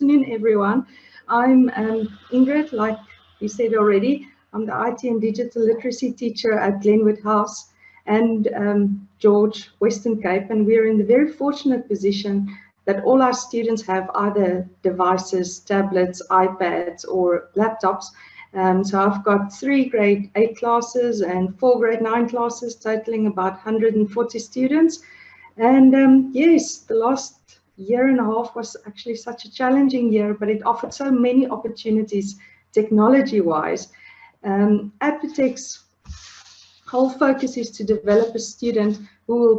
afternoon, everyone. I'm Ingrid, like we said already. I'm the IT and digital literacy teacher at Glenwood House and George, Western Cape, and we're in the very fortunate position that all our students have either devices, tablets, iPads, or laptops. So I've got 3 grade 8 classes and 4 grade 9 classes, totaling about 140 students. And yes, the last year and a half was actually such a challenging year, but it offered so many opportunities technology-wise. Aptitech's whole focus is to develop a student who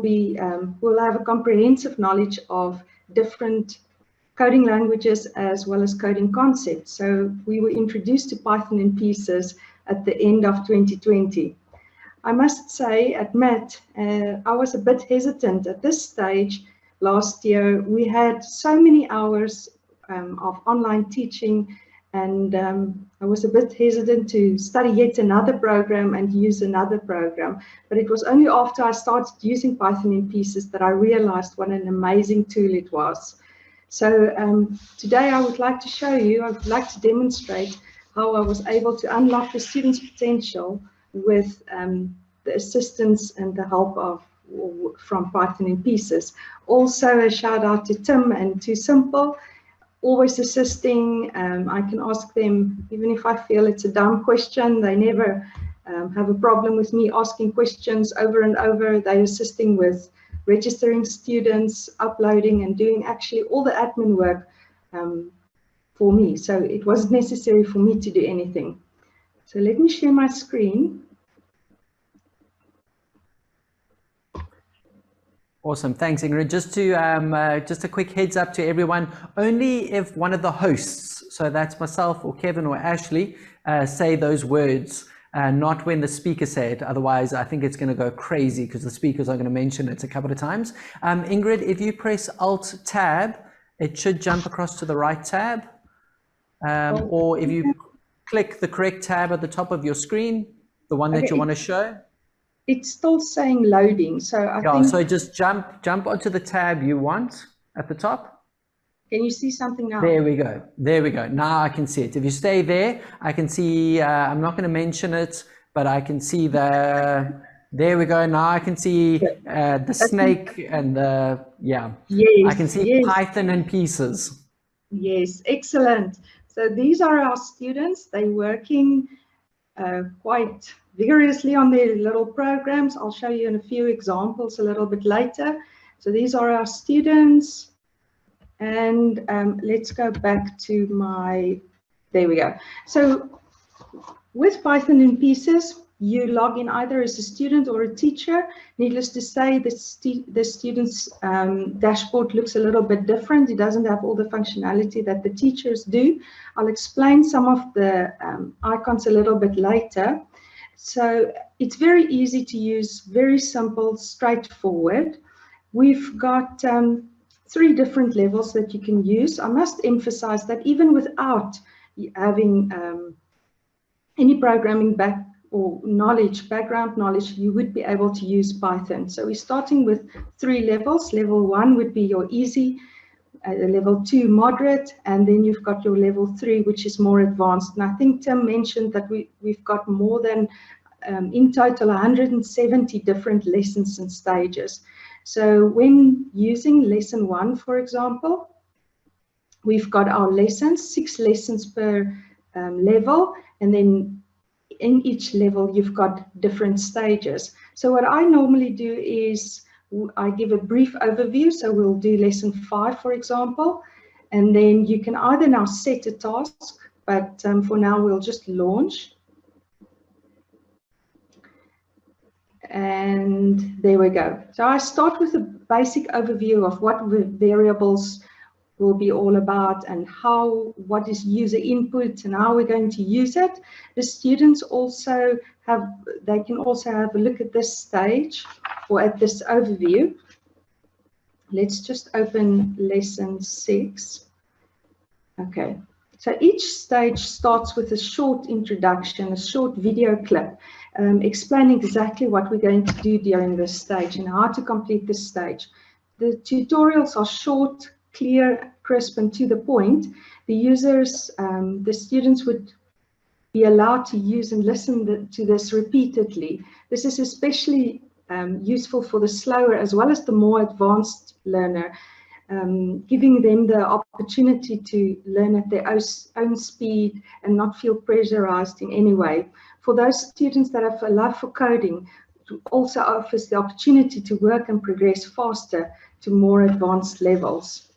will have a comprehensive knowledge of different coding languages as well as coding concepts. So we were introduced to Python in pieces at the end of 2020. I must say at MAT, I was a bit hesitant at this stage. Last year, we had so many hours of online teaching, and I was a bit hesitant to study yet another program and use another program. But it was only after I started using Python in pieces that I realized what an amazing tool it was. So today I would like to demonstrate how I was able to unlock the students' potential with the assistance and the help from Python in pieces. Also a shout out to Tim and to Simple, always assisting. I can ask them, even if I feel it's a dumb question, they never have a problem with me asking questions over and over. They're assisting with registering students, uploading, and doing actually all the admin work for me. So it wasn't necessary for me to do anything. So let me share my screen. Awesome, thanks Ingrid. Just a quick heads up to everyone, only if one of the hosts, so that's myself or Kevin or Ashley, say those words, not when the speaker say it, otherwise I think it's going to go crazy because the speakers are going to mention it a couple of times. Ingrid, if you press Alt-Tab, it should jump across to the right tab, or if you click the correct tab at the top of your screen, the one that you want to show. It's still saying loading, so I think... So just jump onto the tab you want at the top. Can you see something now? There we go. There we go. Now I can see it. If you stay there, I can see, I'm not going to mention it, but I can see there we go. Now I can see the snake and the, yeah. Yes, I can see Python in pieces. Yes, excellent. So these are our students. They're working quite vigorously on their little programs. I'll show you in a few examples a little bit later. So these are our students. And let's go back to there we go. So with Python in pieces, you log in either as a student or a teacher. Needless to say, the student's dashboard looks a little bit different. It doesn't have all the functionality that the teachers do. I'll explain some of the icons a little bit later. So it's very easy to use, very simple, straightforward. We've got 3 different levels that you can use. I must emphasize that even without having any programming background knowledge, you would be able to use Python. So we're starting with 3 levels. Level 1 would be your easy, level 2 moderate, and then you've got your level 3, which is more advanced. And I think Tim mentioned that we've got more than, in total, 170 different lessons and stages. So when using lesson 1, for example, we've got our lessons, 6 lessons per level, and then in each level you've got different stages. So what I normally do is I give a brief overview. So we'll do lesson 5, for example, and then you can either now set a task, but for now we'll just launch. And there we go. So I start with a basic overview of what variables will be all about and what is user input and how we're going to use it. The students also can also have a look at this stage or at this overview. Let's just open lesson 6. Okay. So each stage starts with a short introduction, a short video clip, explaining exactly what we're going to do during this stage and how to complete this stage. The tutorials are short, clear, crisp, and to the point, the users, the students would be allowed to use and listen to this repeatedly. This is especially useful for the slower as well as the more advanced learner, giving them the opportunity to learn at their own speed and not feel pressurized in any way. For those students that have a love for coding, it also offers the opportunity to work and progress faster to more advanced levels.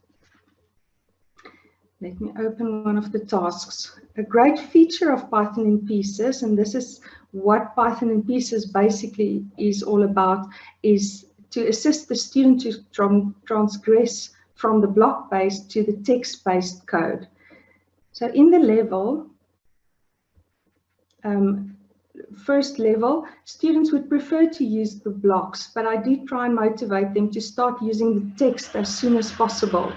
Let me open one of the tasks. A great feature of Python in Pieces, and this is what Python in Pieces basically is all about, is to assist the student to transgress from the block-based to the text-based code. So in the level, first level, students would prefer to use the blocks, but I do try and motivate them to start using the text as soon as possible.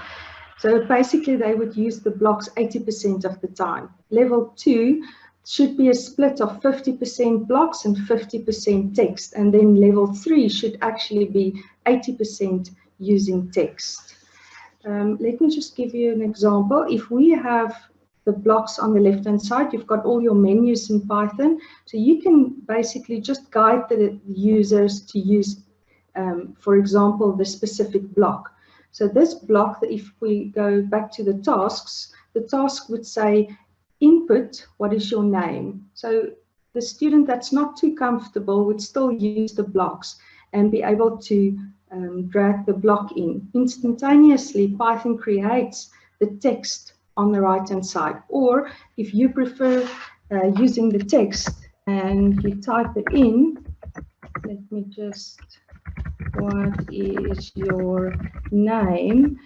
So basically they would use the blocks 80% of the time. Level 2 should be a split of 50% blocks and 50% text. And then level 3 should actually be 80% using text. Let me just give you an example. If we have the blocks on the left-hand side, you've got all your menus in Python. So you can basically just guide the users to use, for example, the specific block. So this block, if we go back to the tasks, the task would say, input, what is your name? So the student that's not too comfortable would still use the blocks and be able to drag the block in. Instantaneously, Python creates the text on the right-hand side. Or if you prefer using the text and you type it in, let me just, what is your name?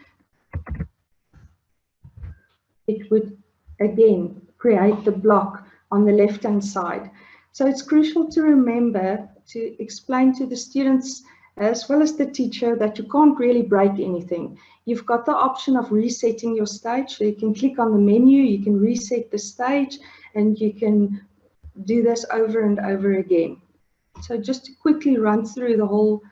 It would again create the block on the left-hand side. So it's crucial to remember to explain to the students as well as the teacher that you can't really break anything. You've got the option of resetting your stage, so you can click on the menu, you can reset the stage, and you can do this over and over again. So just to quickly run through the whole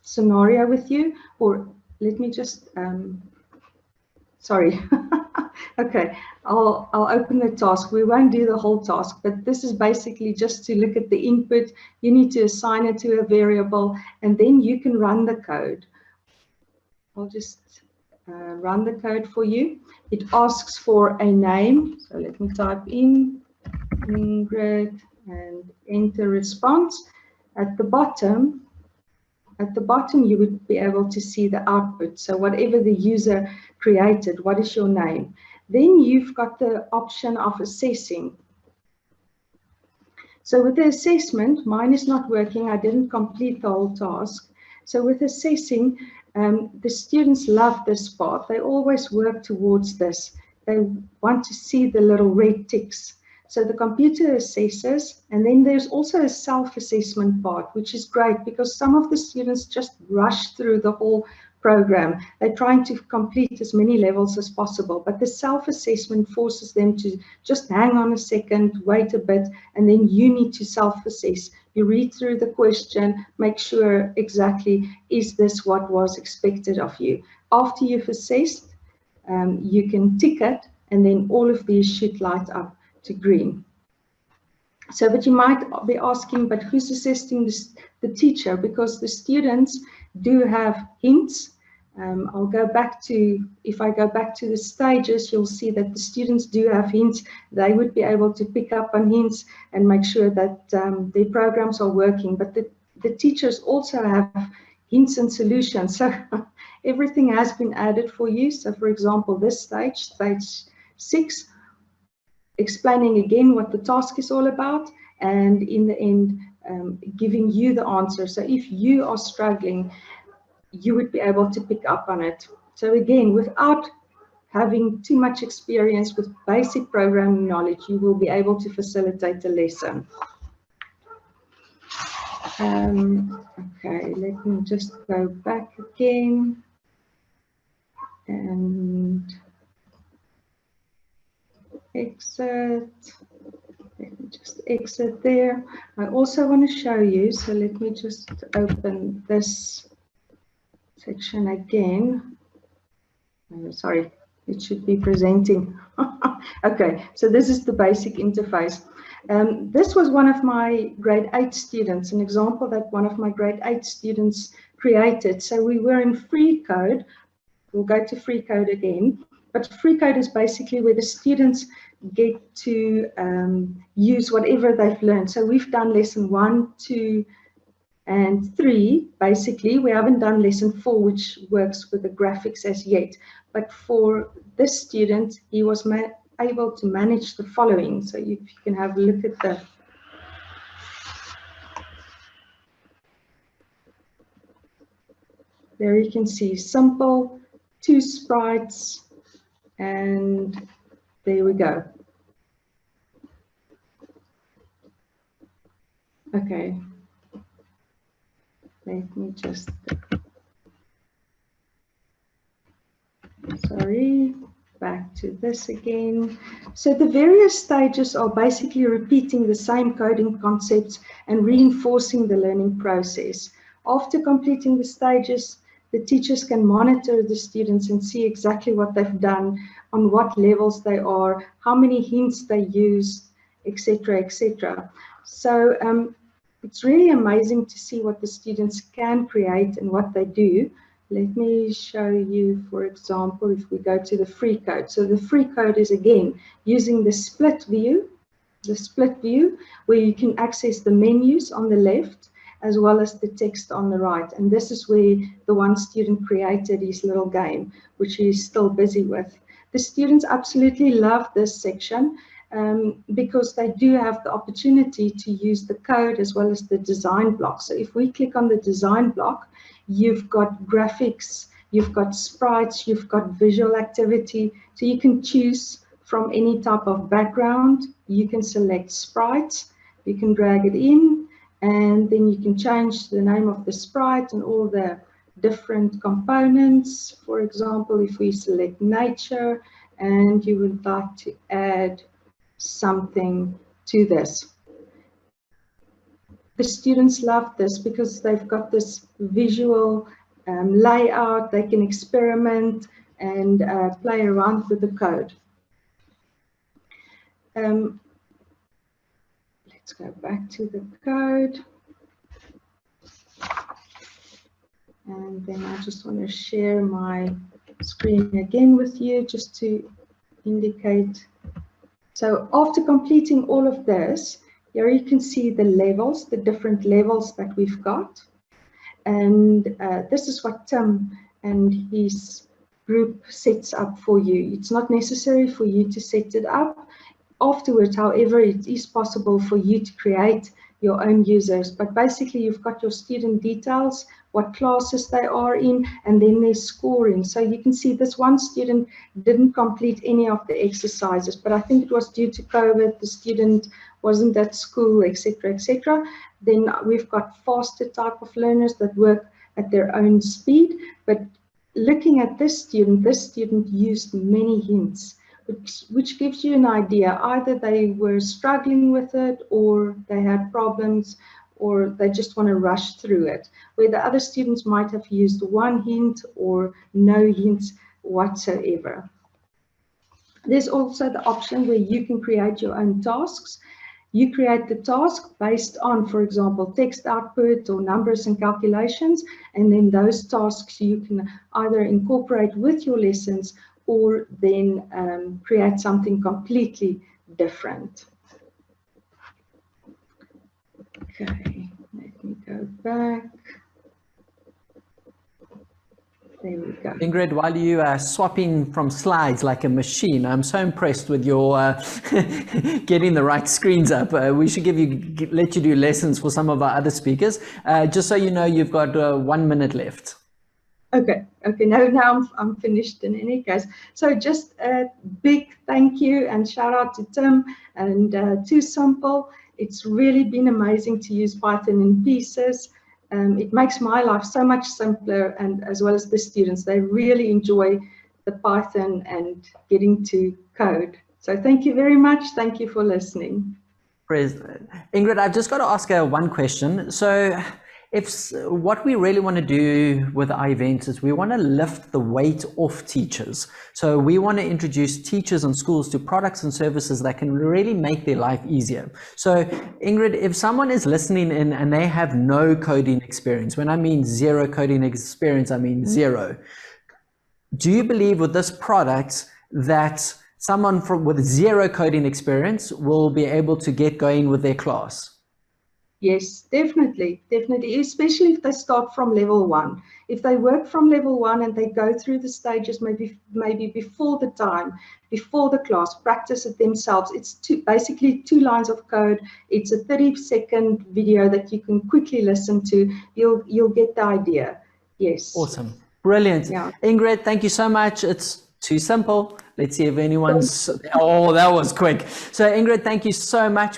scenario with you, or let me just, sorry. Okay, I'll open the task. We won't do the whole task, but this is basically just to look at the input. You need to assign it to a variable, and then you can run the code. I'll just run the code for you. It asks for a name. So let me type in Ingrid and enter response. At the bottom, you would be able to see the output. So whatever the user created, what is your name? Then you've got the option of assessing. So with the assessment, mine is not working. I didn't complete the whole task. So with assessing, the students love this part. They always work towards this. They want to see the little red ticks. So the computer assesses, and then there's also a self-assessment part, which is great because some of the students just rush through the whole program. They're trying to complete as many levels as possible, but the self-assessment forces them to just hang on a second, wait a bit, and then you need to self-assess. You read through the question, make sure exactly, is this what was expected of you? After you've assessed, you can tick it, and then all of these should light up to green. So, but you might be asking, but who's assessing this, the teacher? Because the students do have hints. I'll go back to, if I go back to the stages, you'll see that the students do have hints. They would be able to pick up on hints and make sure that their programs are working. But the teachers also have hints and solutions. So everything has been added for you. So for example, this stage, stage 6, explaining again what the task is all about, and in the end, giving you the answer. So if you are struggling, you would be able to pick up on it. So again, without having too much experience with basic programming knowledge, you will be able to facilitate the lesson. Okay, let me just go back again and exit. Let me just exit there. I also want to show you, so let me just open this section again. Sorry, it should be presenting. Okay, so this is the basic interface. This was one of my grade 8 students, an example that one of my grade 8 students created. So we were in free code. We'll go to free code again. But free code is basically where the students get to use whatever they've learned. So we've done lesson 1, 2, and 3. Basically, we haven't done lesson 4, which works with the graphics as yet. But for this student, he was able to manage the following. So you can have a look at the there you can see simple, 2 sprites, and there we go. Okay, let me just, sorry, back to this again. So the various stages are basically repeating the same coding concepts and reinforcing the learning process. After completing the stages, the teachers can monitor the students and see exactly what they've done, on what levels they are, how many hints they use, etc., etc. So it's really amazing to see what the students can create and what they do. Let me show you, for example, if we go to the free code. So the free code is, again, using the split view, where you can access the menus on the left as well as the text on the right. And this is where the one student created his little game, which he's still busy with. The students absolutely love this section because they do have the opportunity to use the code as well as the design block. So if we click on the design block, you've got graphics, you've got sprites, you've got visual activity. So you can choose from any type of background. You can select sprites, you can drag it in, and then you can change the name of the sprite and all the different components. For example, if we select nature and you would like to add something to this. The students love this because they've got this visual layout. They can experiment and play around with the code. Let's go back to the code. And then I just want to share my screen again with you just to indicate. So after completing all of this, here you can see the levels, the different levels that we've got. And this is what Tim and his group sets up for you. It's not necessary for you to set it up. Afterwards, however, it is possible for you to create your own users. But basically, you've got your student details, what classes they are in, and then their scoring. So you can see this one student didn't complete any of the exercises, but I think it was due to COVID, the student wasn't at school, etc., etc. Then we've got faster type of learners that work at their own speed. But looking at this student used many hints, which gives you an idea. Either they were struggling with it, or they had problems, or they just want to rush through it, where the other students might have used one hint or no hints whatsoever. There's also the option where you can create your own tasks. You create the task based on, for example, text output or numbers and calculations, and then those tasks you can either incorporate with your lessons or then create something completely different. Okay, let me go back. There we go. Ingrid, while you are swapping from slides like a machine, I'm so impressed with your getting the right screens up. We should let you do lessons for some of our other speakers. Just so you know, you've got 1 minute left. Okay, now I'm finished in any case. So just a big thank you and shout out to Tim and to Simple. It's really been amazing to use Python in pieces. It makes my life so much simpler, and as well as the students, they really enjoy the Python and getting to code. So thank you very much. Thank you for listening. Ingrid, I've just got to ask one question. So what we really want to do with our events is we want to lift the weight off teachers. So we want to introduce teachers and schools to products and services that can really make their life easier. So Ingrid, if someone is listening in and they have no coding experience, when I mean zero coding experience, I mean zero. Do you believe with this product that someone with zero coding experience will be able to get going with their class? Yes, definitely, especially if they start from level 1. If they work from level 1 and they go through the stages maybe before the class, practice it themselves. It's basically 2 lines of code. It's a 30-second video that you can quickly listen to. You'll get the idea. Yes. Awesome. Brilliant. Yeah. Ingrid, thank you so much. It's too simple. Let's see if anyone's... Oh, that was quick. So Ingrid, thank you so much.